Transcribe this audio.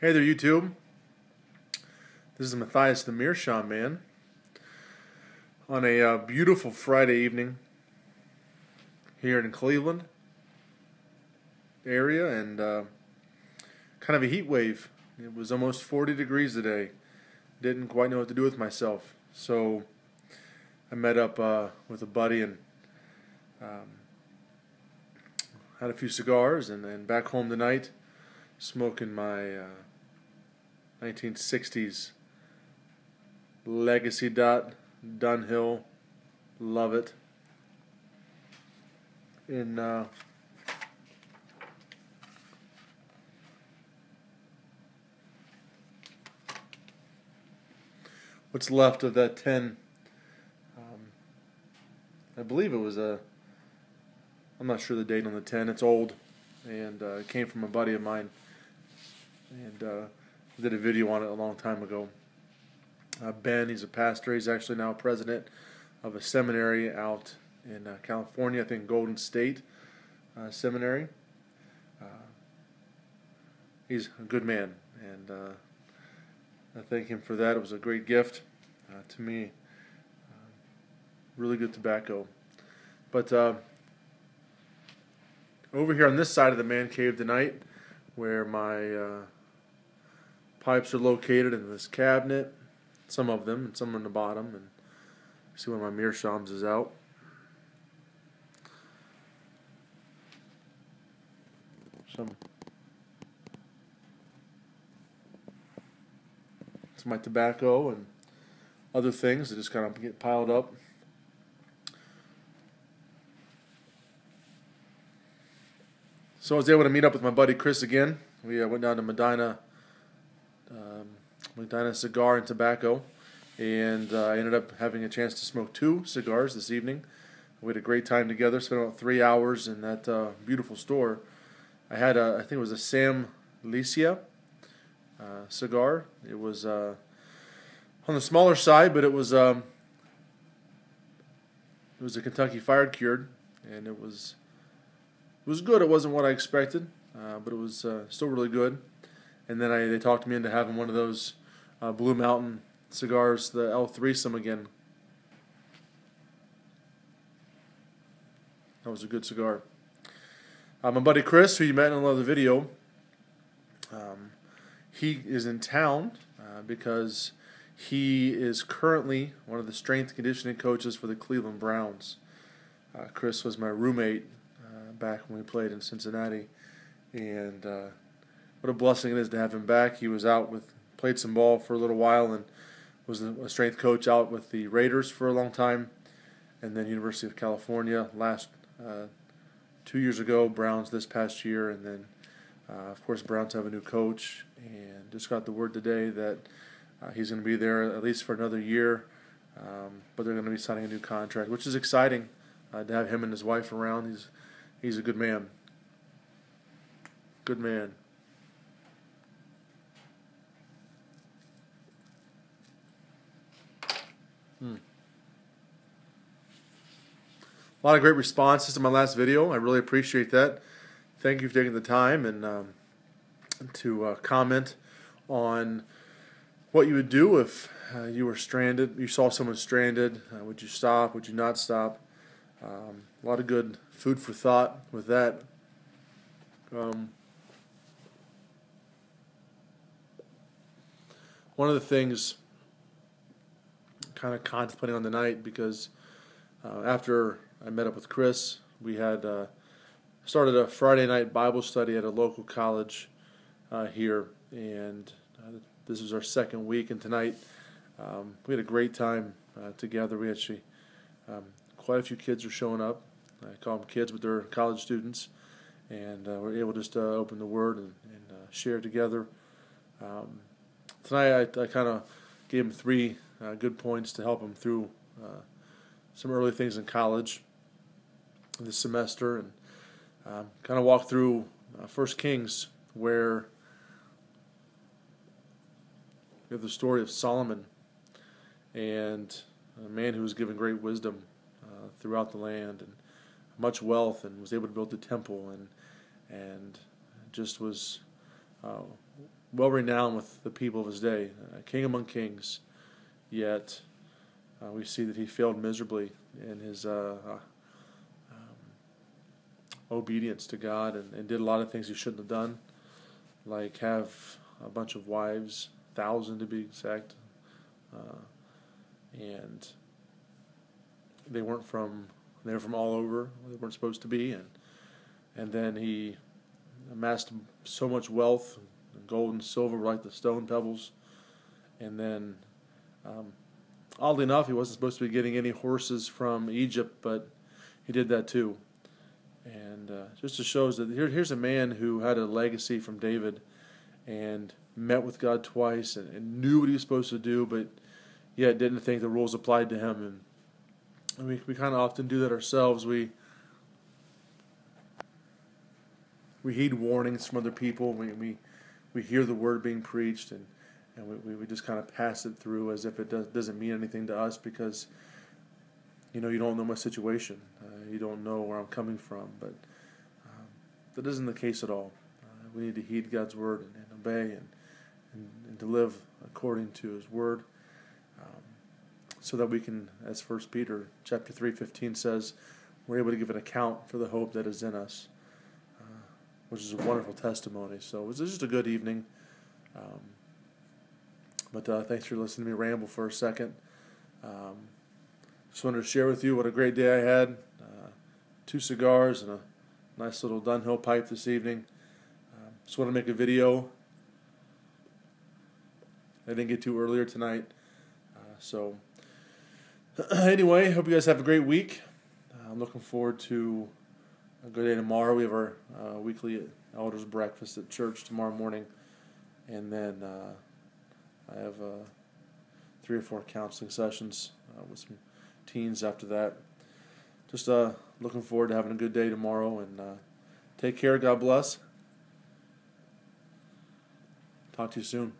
Hey there, YouTube. This is Matthias the Meerschaum Man on a beautiful Friday evening here in Cleveland area, and kind of a heat wave. It was almost 40 degrees today. Didn't quite know what to do with myself, so I met up with a buddy and had a few cigars, and back home tonight smoking my 1960s Legacy Dot Dunhill. Love it. In what's left of that 10, I believe it was I'm not sure the date on the 10. It's old, and it came from a buddy of mine, and did a video on it a long time ago. Ben, he's a pastor. He's actually now president of a seminary out in California, I think Golden State Seminary. He's a good man, and I thank him for that. It was a great gift to me. Really good tobacco. But over here on this side of the man cave tonight, where my pipes are located in this cabinet, some of them, and some on the bottom, and see one of my Meerschaums is out. Some it's my tobacco and other things that just kind of get piled up. So I was able to meet up with my buddy Chris again. We went down to Medina Cigar and Tobacco, and I ended up having a chance to smoke 2 cigars this evening. We had a great time together. Spent about 3 hours in that beautiful store. I had I think it was a Sam Licia cigar. It was on the smaller side, but it was a Kentucky Fire Cured, and it was good. It wasn't what I expected, but it was still really good. And then they talked me into having one of those Blue Mountain cigars, the L3 again. That was a good cigar. My buddy Chris, who you met in another video, he is in town because he is currently one of the strength and conditioning coaches for the Cleveland Browns. Chris was my roommate back when we played in Cincinnati, and what a blessing it is to have him back. He was played some ball for a little while, and was a strength coach out with the Raiders for a long time, and then University of California last 2 years ago, Browns this past year, and then of course Browns have a new coach, and just got the word today that he's going to be there at least for another year, but they're going to be signing a new contract, which is exciting to have him and his wife around. He's a good man. Good man. A lot of great responses to my last video. I really appreciate that. Thank you for taking the time and to comment on what you would do if you were stranded. You saw someone stranded. Would you stop? Would you not stop? A lot of good food for thought with that. One of the things kind of contemplating on the night, because after I met up with Chris, we had started a Friday night Bible study at a local college here, and this was our second week, and tonight we had a great time together. We actually quite a few kids are showing up. I call them kids, but they're college students, and we're able just to open the Word and share together. Tonight I kind of gave them 3 good points to help them through some early things in college this semester, and kind of walk through 1 Kings, where we have the story of Solomon and a man who was given great wisdom throughout the land and much wealth, and was able to build the temple, and just was well renowned with the people of his day, king among kings. Yet we see that he failed miserably in his obedience to God, and did a lot of things he shouldn't have done, like have a bunch of wives, 1,000 to be exact, and they were from all over. They weren't supposed to be, and then he amassed so much wealth, gold and silver like the stone pebbles, and then oddly enough, he wasn't supposed to be getting any horses from Egypt, but he did that too. And just to shows that here's a man who had a legacy from David and met with God twice and knew what he was supposed to do, but yet didn't think the rules applied to him. And we kind of often do that ourselves. We heed warnings from other people. We hear the word being preached, and we just kind of pass it through as if it doesn't mean anything to us, because you don't know my situation. You don't know where I'm coming from, but that isn't the case at all. We need to heed God's word and obey and to live according to His word, so that we can, as 1 Peter chapter 3:15 says, we're able to give an account for the hope that is in us, which is a wonderful testimony. So it was just a good evening. But thanks for listening to me ramble for a second. Just wanted to share with you what a great day I had. 2 cigars and a nice little Dunhill pipe this evening. Just want to make a video I didn't get to earlier tonight. So anyway, hope you guys have a great week. I'm looking forward to a good day tomorrow. We have our weekly elders breakfast at church tomorrow morning, and then I have 3 or 4 counseling sessions with some teens after that. Just looking forward to having a good day tomorrow, and take care. God bless. Talk to you soon.